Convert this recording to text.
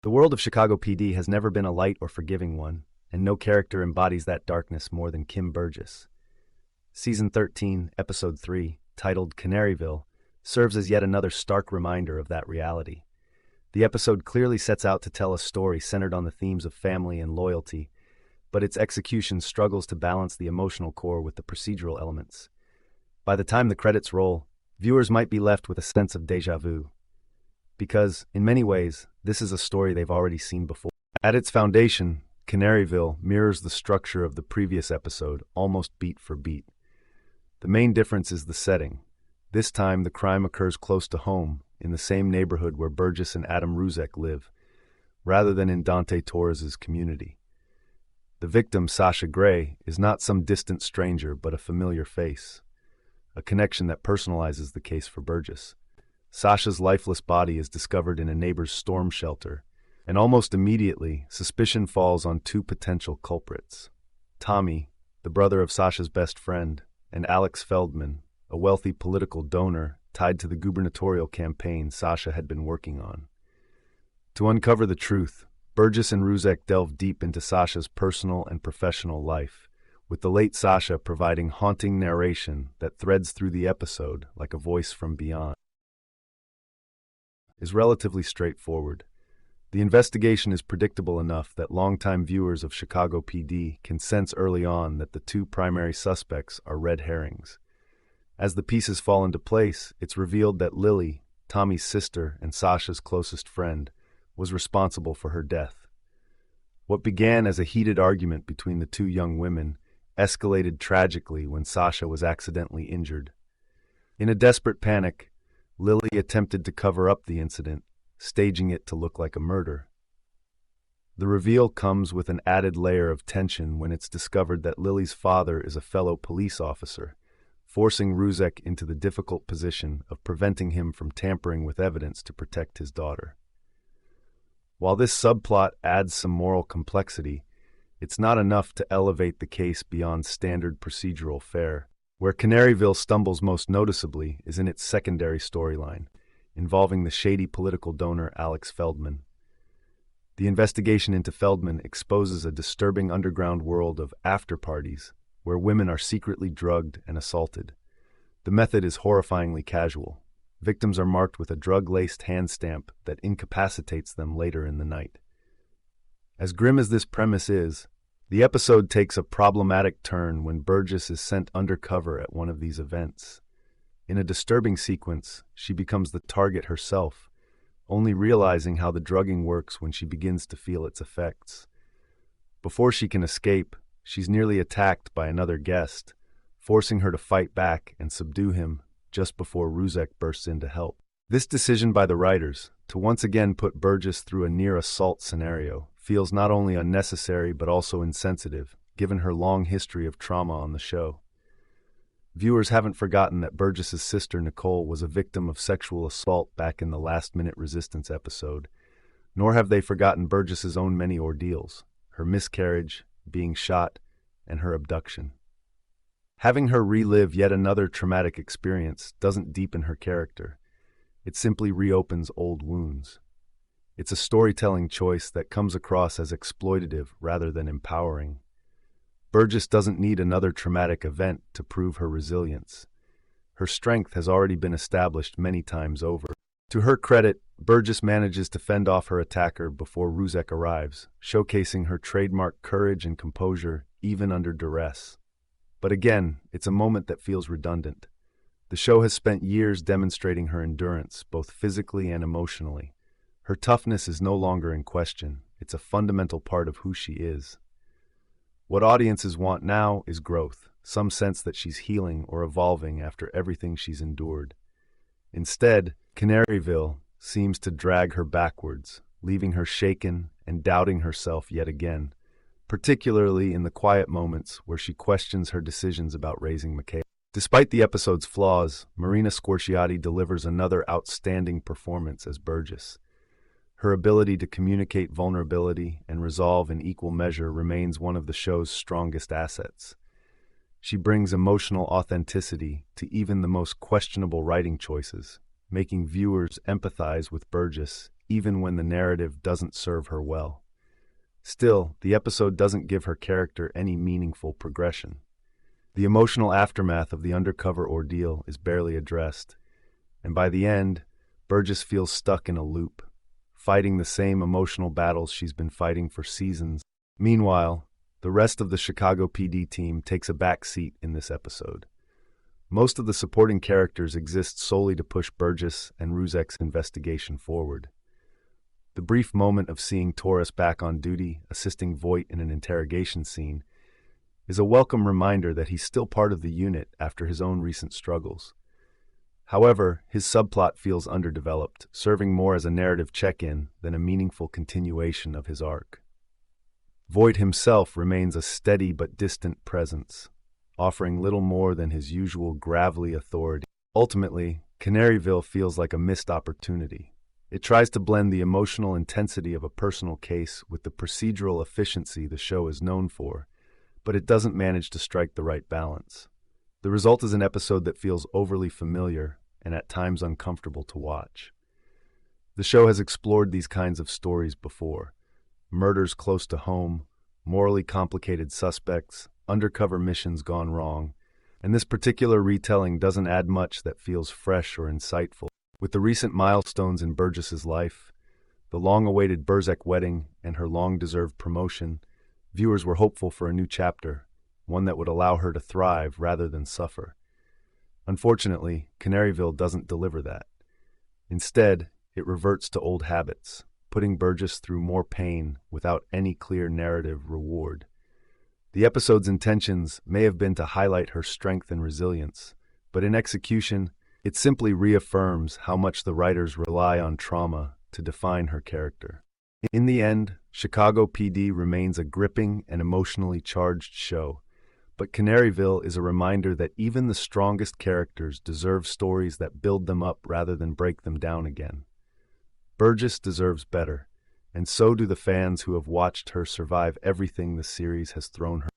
The world of Chicago P.D. has never been a light or forgiving one, and no character embodies that darkness more than Kim Burgess. Season 13, Episode 3, titled Canaryville, serves as yet another stark reminder of that reality. The episode clearly sets out to tell a story centered on the themes of family and loyalty, but its execution struggles to balance the emotional core with the procedural elements. By the time the credits roll, viewers might be left with a sense of déjà vu. Because, in many ways, this is a story they've already seen before. At its foundation, Canaryville mirrors the structure of the previous episode, almost beat for beat. The main difference is the setting. This time, the crime occurs close to home, in the same neighborhood where Burgess and Adam Ruzek live, rather than in Dante Torres's community. The victim, Sasha Gray, is not some distant stranger but a familiar face, a connection that personalizes the case for Burgess. Sasha's lifeless body is discovered in a neighbor's storm shelter, and almost immediately, suspicion falls on two potential culprits. Tommy, the brother of Sasha's best friend, and Alex Feldman, a wealthy political donor tied to the gubernatorial campaign Sasha had been working on. To uncover the truth, Burgess and Ruzek delve deep into Sasha's personal and professional life, with the late Sasha providing haunting narration that threads through the episode like a voice from beyond. Is relatively straightforward. The investigation is predictable enough that longtime viewers of Chicago P.D. can sense early on that the two primary suspects are red herrings. As the pieces fall into place, it's revealed that Lily, Tommy's sister and Sasha's closest friend, was responsible for her death. What began as a heated argument between the two young women escalated tragically when Sasha was accidentally injured. In a desperate panic, Lily attempted to cover up the incident, staging it to look like a murder. The reveal comes with an added layer of tension when it's discovered that Lily's father is a fellow police officer, forcing Ruzek into the difficult position of preventing him from tampering with evidence to protect his daughter. While this subplot adds some moral complexity, it's not enough to elevate the case beyond standard procedural fare. Where Canaryville stumbles most noticeably is in its secondary storyline, involving the shady political donor Alex Feldman. The investigation into Feldman exposes a disturbing underground world of after-parties where women are secretly drugged and assaulted. The method is horrifyingly casual. Victims are marked with a drug-laced hand stamp that incapacitates them later in the night. As grim as this premise is, the episode takes a problematic turn when Burgess is sent undercover at one of these events. In a disturbing sequence, she becomes the target herself, only realizing how the drugging works when she begins to feel its effects. Before she can escape, she's nearly attacked by another guest, forcing her to fight back and subdue him just before Ruzek bursts in to help. This decision by the writers, to once again put Burgess through a near-assault scenario, feels not only unnecessary but also insensitive, given her long history of trauma on the show. Viewers haven't forgotten that Burgess's sister Nicole was a victim of sexual assault back in the last-minute resistance episode, nor have they forgotten Burgess's own many ordeals, her miscarriage, being shot, and her abduction. Having her relive yet another traumatic experience doesn't deepen her character. It simply reopens old wounds. It's a storytelling choice that comes across as exploitative rather than empowering. Burgess doesn't need another traumatic event to prove her resilience. Her strength has already been established many times over. To her credit, Burgess manages to fend off her attacker before Ruzek arrives, showcasing her trademark courage and composure even under duress. But again, it's a moment that feels redundant. The show has spent years demonstrating her endurance, both physically and emotionally. Her toughness is no longer in question. It's a fundamental part of who she is. What audiences want now is growth, some sense that she's healing or evolving after everything she's endured. Instead, Canaryville seems to drag her backwards, leaving her shaken and doubting herself yet again, particularly in the quiet moments where she questions her decisions about raising Michaela. Despite the episode's flaws, Marina Scorciati delivers another outstanding performance as Burgess. Her ability to communicate vulnerability and resolve in equal measure remains one of the show's strongest assets. She brings emotional authenticity to even the most questionable writing choices, making viewers empathize with Burgess even when the narrative doesn't serve her well. Still, the episode doesn't give her character any meaningful progression. The emotional aftermath of the undercover ordeal is barely addressed, and by the end, Burgess feels stuck in a loop, fighting the same emotional battles she's been fighting for seasons. Meanwhile, the rest of the Chicago PD team takes a back seat in this episode. Most of the supporting characters exist solely to push Burgess and Ruzek's investigation forward. The brief moment of seeing Taurus back on duty, assisting Voight in an interrogation scene, is a welcome reminder that he's still part of the unit after his own recent struggles. However, his subplot feels underdeveloped, serving more as a narrative check-in than a meaningful continuation of his arc. Voight himself remains a steady but distant presence, offering little more than his usual gravelly authority. Ultimately, Canaryville feels like a missed opportunity. It tries to blend the emotional intensity of a personal case with the procedural efficiency the show is known for, but it doesn't manage to strike the right balance. The result is an episode that feels overly familiar and at times uncomfortable to watch. The show has explored these kinds of stories before: murders close to home, morally complicated suspects, undercover missions gone wrong, and this particular retelling doesn't add much that feels fresh or insightful. With the recent milestones in Burgess's life, the long-awaited Burzek wedding and her long-deserved promotion, viewers were hopeful for a new chapter, one that would allow her to thrive rather than suffer. Unfortunately, Canaryville doesn't deliver that. Instead, it reverts to old habits, putting Burgess through more pain without any clear narrative reward. The episode's intentions may have been to highlight her strength and resilience, but in execution, it simply reaffirms how much the writers rely on trauma to define her character. In the end, Chicago PD remains a gripping and emotionally charged show, but Canaryville is a reminder that even the strongest characters deserve stories that build them up rather than break them down again. Burgess deserves better, and so do the fans who have watched her survive everything the series has thrown her